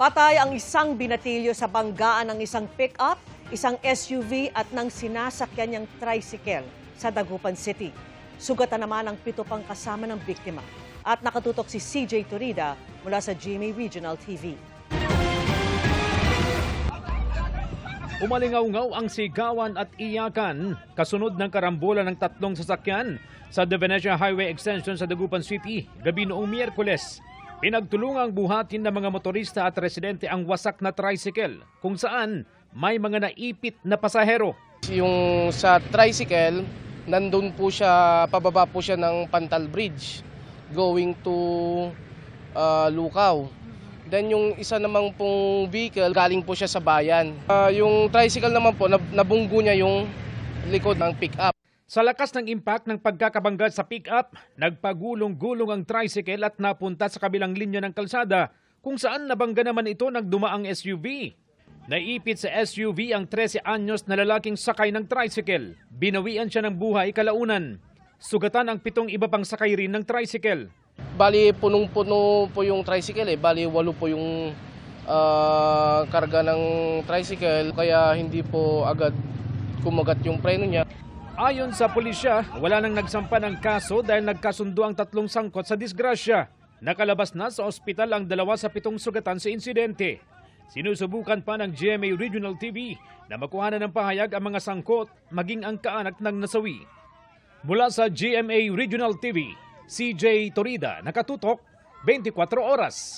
Patay ang isang binatilyo sa banggaan ng isang pick-up, isang SUV at ng sinasakyan niyang tricycle sa Dagupan City. Sugatan naman ang 7 pang kasama ng biktima. At nakatutok si CJ Torida mula sa GMA Regional TV. Umalingaw-ngaw ang sigawan at iyakan kasunod ng karambola ng 3 sasakyan sa De Venecia Highway Extension sa Dagupan City gabi noong Miyerkules. Pinagtulungang buhatin ng mga motorista at residente ang wasak na tricycle kung saan may mga naipit na pasahero. Yung sa tricycle, nandun po siya, pababa po siya ng Pantal Bridge going to Lucao. Then yung isa namang pong vehicle, galing po siya sa bayan. Yung tricycle naman po, nabunggo niya yung likod ng pick-up. Sa lakas ng impact ng pagkakabangga sa pick-up, nagpagulong-gulong ang tricycle at napunta sa kabilang linya ng kalsada kung saan nabangga naman ito ng dumaang SUV. Naipit sa SUV ang 13 anyos na lalaking sakay ng tricycle. Binawian siya ng buhay kalaunan. Sugatan ang 7 iba pang sakay rin ng tricycle. Bali, punong-puno po yung tricycle Bali, 8 po yung karga ng tricycle. Kaya hindi po agad kumagat yung preno niya. Ayon sa pulisya, wala nang nagsampa ng kaso dahil nagkasundo ang 3 sangkot sa disgrasya. Nakalabas na sa ospital ang 2 sa 7 sugatan sa insidente. Sinusubukan pa ng GMA Regional TV na makuhanan ng pahayag ang mga sangkot maging ang kaanak ng nasawi. Mula sa GMA Regional TV, CJ Torida, nakatutok 24 oras.